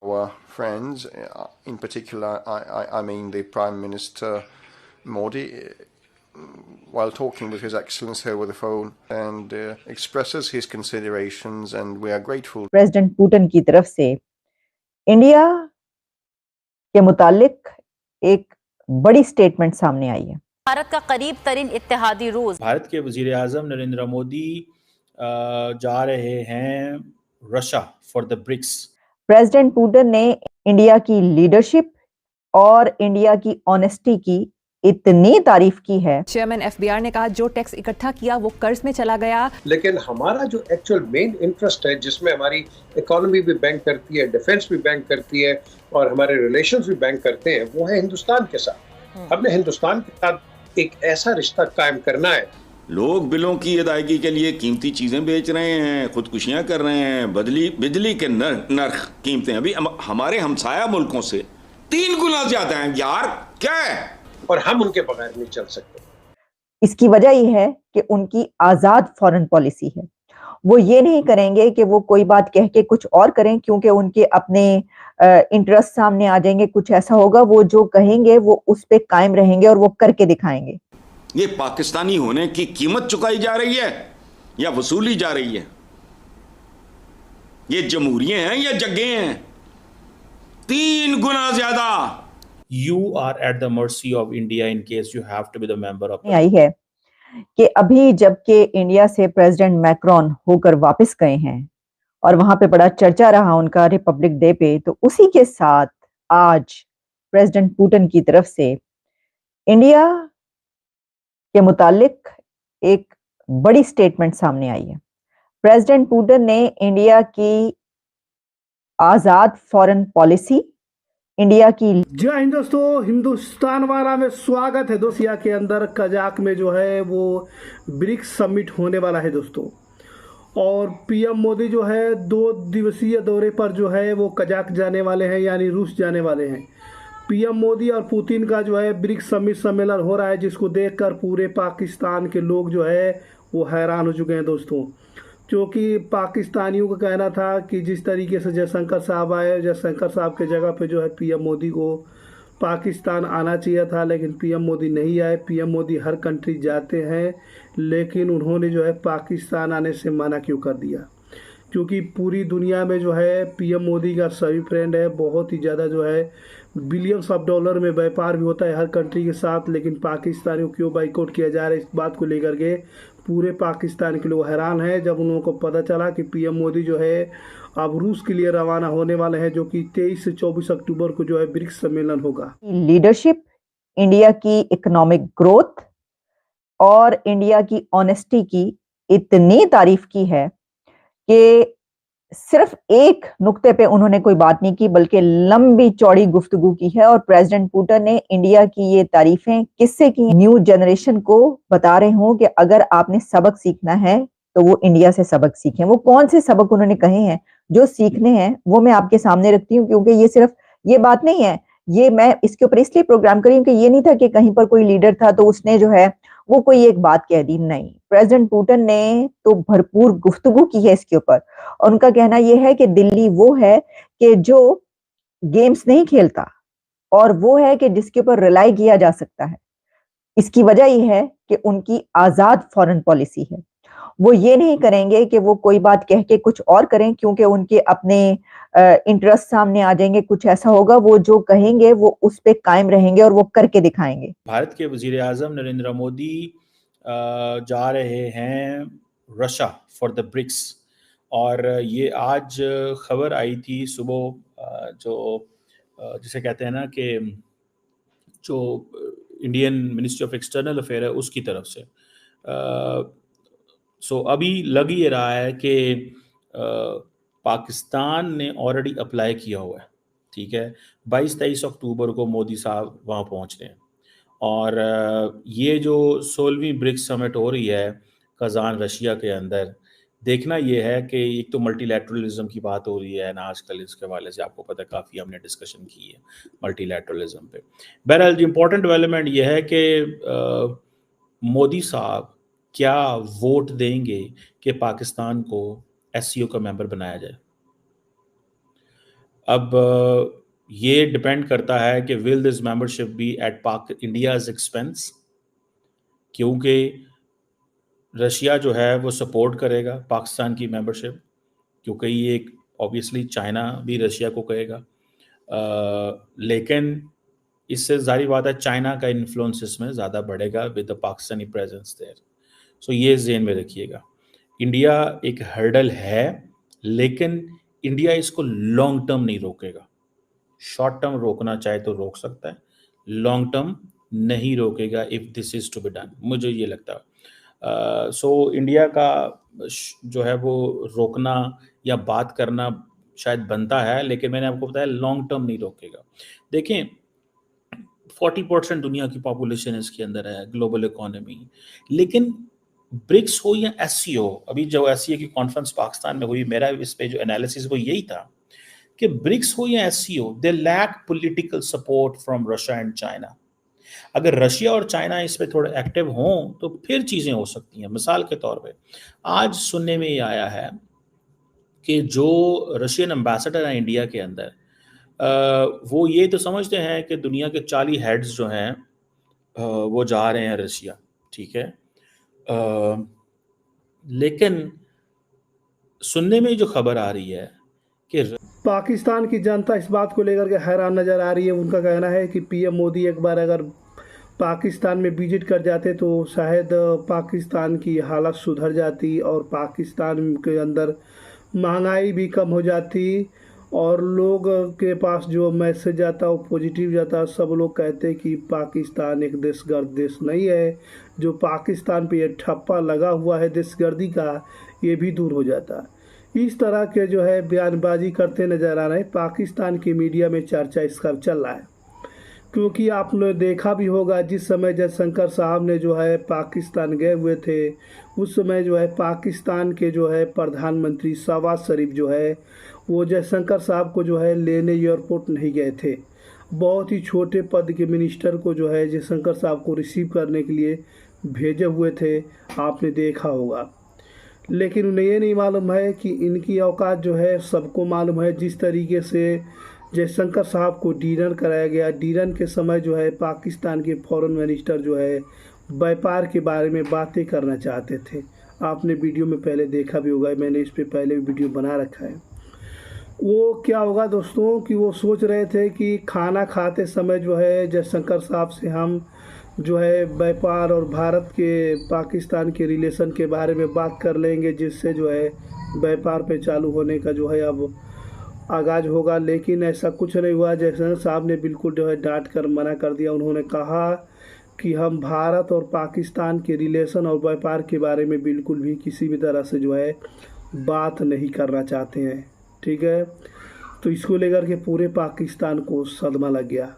Our friends, in particular, I mean the Prime Minister Modi, while talking with His Excellency over the phone, and expresses his considerations, and we are grateful. President Putin की तरफ से India के मुतालिक एक बड़ी statement सामने आई है। भारत का करीब तरीन इत्तेहादी रूस, भारत के वजीर आजम नरेंद्र मोदी जा रहे हैं Russia for the BRICS. President Putin ने इंडिया की लीडरशिप और इंडिया की ऑनेस्टी की इतनी तारीफ की है। चेयरमैन एफबीआर ने कहा जो टैक्स इकट्ठा किया वो कर्ज में चला गया, लेकिन हमारा जो एक्चुअल मेन इंटरेस्ट है, जिसमें हमारी इकोनॉमी भी बैंक करती है, डिफेंस भी बैंक करती है और हमारे रिलेशंस भी बैंक करते हैं, वो है हिंदुस्तान के साथ। हमने हिंदुस्तान के साथ एक ऐसा रिश्ता कायम करना है। लोग बिलों की अदायगी के लिए कीमती चीजें बेच रहे हैं, खुदकुशियां कर रहे हैं, बिजली के नर्ख कीमतें अभी हमारे हमसाया मुल्कों से 3 गुना ज्यादा हैं यार, क्या है? और हम उनके बगैर नहीं चल सकते। इसकी वजह यह है कि उनकी आजाद फॉरेन पॉलिसी है। वो ये नहीं करेंगे कि वो कोई बात कह के कुछ और करें, क्योंकि उनके अपने इंटरेस्ट सामने आ जाएंगे। कुछ ऐसा होगा, वो जो कहेंगे वो उस पे कायम रहेंगे और वो करके दिखाएंगे। ये पाकिस्तानी होने की कीमत चुकाई जा रही है या वसूली जा रही है? ये जमहूरिये हैं या जग्गे हैं? 3 गुना ज्यादा। You are at the mercy of India in case you have to be the member of. आई है कि अभी जबकि इंडिया से प्रेसिडेंट मैक्रोन होकर वापस गए हैं और वहां पे बड़ा चर्चा रहा उनका रिपब्लिक डे पे, तो उसी के साथ आज प्रेसिडेंट पुतिन की तरफ से इंडिया के मुतालिक एक बड़ी स्टेटमेंट सामने आई है। प्रेसिडेंट पुतिन ने इंडिया की आजाद फॉरेन पॉलिसी, इंडिया की। जय हिंद दोस्तों, हिंदुस्तान वाला में स्वागत है। दोस्त के अंदर कजाक में जो है वो ब्रिक्स समिट होने वाला है दोस्तों, और पीएम मोदी जो है 2 दिवसीय दौरे पर जो है वो कजाक जाने वाले हैं, यानी रूस जाने वाले हैं। पीएम मोदी और पुतिन का जो है ब्रिक्स समिट सम्मेलन हो रहा है, जिसको देखकर पूरे पाकिस्तान के लोग जो है वो हैरान हो चुके हैं दोस्तों। क्योंकि पाकिस्तानियों का कहना था कि जिस तरीके से जयशंकर साहब आए, जयशंकर साहब के जगह पे जो है पीएम मोदी को पाकिस्तान आना चाहिए था, लेकिन पीएम मोदी नहीं आए। पीएम मोदी हर कंट्री जाते हैं, लेकिन उन्होंने जो है पाकिस्तान आने से मना क्यों कर दिया? क्योंकि पूरी दुनिया में जो है पीएम मोदी का सभी फ्रेंड है, बहुत ही ज़्यादा जो है बिलियंस ऑफ डॉलर में व्यापार भी होता है हर कंट्री के साथ, लेकिन पाकिस्तानियों क्यों बाइकआउट किया जा रहा है, इस बात को लेकर के पूरे पाकिस्तान के लोग हैरान हैं। जब उन लोगों को पता चला कि पीएम मोदी जो है अब रूस के लिए रवाना होने वाले हैं, जो कि 23 से 24 अक्टूबर को जो है ब्रिक्स सम्मेलन होगा। लीडरशिप, इंडिया की इकोनॉमिक ग्रोथ और इंडिया की ऑनेस्टी की इतनी तारीफ की है कि सिर्फ एक नुक्ते पे उन्होंने कोई बात नहीं की, बल्कि लंबी चौड़ी गुफ्तगू की है। और प्रेसिडेंट पुतिन ने इंडिया की ये तारीफें किससे की? न्यू जनरेशन को बता रहे हूं कि अगर आपने सबक सीखना है तो वो इंडिया से सबक सीखें। वो कौन से सबक उन्होंने कहे हैं जो सीखने हैं, वो मैं आपके सामने रखती हूँ, क्योंकि ये सिर्फ ये बात नहीं है, ये मैं इसके ऊपर इसलिए प्रोग्राम करी हूँ कि ये नहीं था कि कहीं पर कोई लीडर था तो उसने जो है वो कोई एक बात कह दी। नहीं, प्रेसिडेंट पुतिन ने तो भरपूर गुफ्तगू की है इसके ऊपर। और उनका कहना यह है कि दिल्ली वो है कि जो गेम्स नहीं खेलता, और वो है कि जिसके ऊपर रिलाई किया जा सकता है। इसकी वजह यह है कि उनकी आजाद फॉरेन पॉलिसी है। वो ये नहीं करेंगे कि वो कोई बात कह के कुछ और करें, क्योंकि उनके अपने इंटरेस्ट सामने आ जाएंगे। कुछ ऐसा होगा, वो जो कहेंगे वो उस पे कायम रहेंगे और वो करके दिखाएंगे। भारत के वजीर आजम नरेंद्र मोदी जा रहे हैं रशिया फॉर द ब्रिक्स, और ये आज खबर आई थी सुबह, जो जिसे कहते हैं ना कि जो Indian ministry of external affair है उसकी तरफ से। सो अभी लग ये रहा है कि पाकिस्तान ने ऑलरेडी अप्लाई किया हुआ है, ठीक है। 22-23 अक्टूबर को मोदी साहब वहाँ पहुँच रहे हैं, और ये जो 16वीं ब्रिक्स समिट हो रही है कजान रशिया के अंदर, देखना ये है कि एक तो मल्टीलैटरलिज्म की बात हो रही है ना आजकल, इसके हवाले से आपको पता है काफ़ी हमने डिस्कशन की है मल्टीलैटरलिज्म पे। बहरहाल इम्पोर्टेंट डेवलपमेंट ये है कि मोदी साहब क्या वोट देंगे कि पाकिस्तान को एससीओ का मेंबर बनाया जाए। अब ये डिपेंड करता है कि will this membership be at पाक इंडियाज एक्सपेंस, क्योंकि रशिया जो है वो सपोर्ट करेगा पाकिस्तान की मेंबरशिप, क्योंकि ये ऑब्वियसली चाइना भी रशिया को कहेगा, लेकिन इससे जारी बात है चाइना का इन्फ्लुएंस इसमें ज़्यादा बढ़ेगा with the Pakistani presence there. So ये ज़हन में रखिएगा, इंडिया एक हर्डल है, लेकिन इंडिया इसको लॉन्ग टर्म नहीं रोकेगा। शॉर्ट टर्म रोकना चाहे तो रोक सकता है, लॉन्ग टर्म नहीं रोकेगा if this is to be done, मुझे ये लगता है। सो इंडिया का जो है वो रोकना या बात करना शायद बनता है, लेकिन मैंने आपको बताया लॉन्ग टर्म नहीं रोकेगा। देखें 40% दुनिया की पॉपुलेशन इसके अंदर है, ग्लोबल इकोनॉमी, लेकिन ब्रिक्स हो या एससीओ, अभी जो एससीओ की कॉन्फ्रेंस पाकिस्तान में हुई, मेरा इस पे जो एनालिसिस वो यही था कि ब्रिक्स हो या SCO, they lack political support from Russia and China. अगर रशिया और चाइना इस पे थोड़े एक्टिव हों तो फिर चीज़ें हो सकती हैं। मिसाल के तौर पे आज सुनने में ये आया है कि जो रशियन एम्बेसडर हैं इंडिया के अंदर, वो ये तो समझते हैं कि दुनिया के 40 हेड्स जो हैं वो जा रहे हैं रशिया, ठीक है, लेकिन सुनने में जो खबर आ रही है कि पाकिस्तान की जनता इस बात को लेकर के हैरान नज़र आ रही है। उनका कहना है कि पीएम मोदी एक बार अगर पाकिस्तान में विजिट कर जाते तो शायद पाकिस्तान की हालत सुधर जाती और पाकिस्तान के अंदर महंगाई भी कम हो जाती और लोग के पास जो मैसेज आता वो पॉजिटिव जाता। सब लोग कहते कि पाकिस्तान एक दहशतगर्द देश नहीं है, जो पाकिस्तान पे ये ठप्पा लगा हुआ है दहशतगर्दी का, ये भी दूर हो जाता। इस तरह के जो है बयानबाजी करते नज़र आ रहे हैं। पाकिस्तान की मीडिया में चर्चा इसका चल रहा है, क्योंकि आपने देखा भी होगा जिस समय जयशंकर साहब ने जो है पाकिस्तान गए हुए थे, उस समय जो है पाकिस्तान के जो है प्रधानमंत्री शहबाज शरीफ जो है वो जयशंकर साहब को जो है लेने एयरपोर्ट नहीं गए थे। बहुत ही छोटे पद के मिनिस्टर को जो है जयशंकर साहब को रिसीव करने के लिए भेजे हुए थे, आपने देखा होगा। लेकिन उन्हें ये नहीं मालूम है कि इनकी औकात जो है सबको मालूम है। जिस तरीके से जयशंकर साहब को डिनर कराया गया, डिनर के समय जो है पाकिस्तान के फॉरेन मिनिस्टर जो है व्यापार के बारे में बातें करना चाहते थे। आपने वीडियो में पहले देखा भी होगा, मैंने इस पे पहले वीडियो बना रखा है। वो क्या होगा दोस्तों कि वो सोच रहे थे कि खाना खाते समय जो है जयशंकर साहब से हम जो है व्यापार और भारत के पाकिस्तान के रिलेशन के बारे में बात कर लेंगे, जिससे जो है व्यापार पे चालू होने का जो है अब आगाज़ होगा। लेकिन ऐसा कुछ नहीं हुआ। जयशंकर साहब ने बिल्कुल जो है डांट कर मना कर दिया। उन्होंने कहा कि हम भारत और पाकिस्तान के रिलेशन और व्यापार के बारे में बिल्कुल भी किसी भी तरह से जो है बात नहीं करना चाहते हैं, ठीक है। तो इसको लेकर के पूरे पाकिस्तान को सदमा लग गया।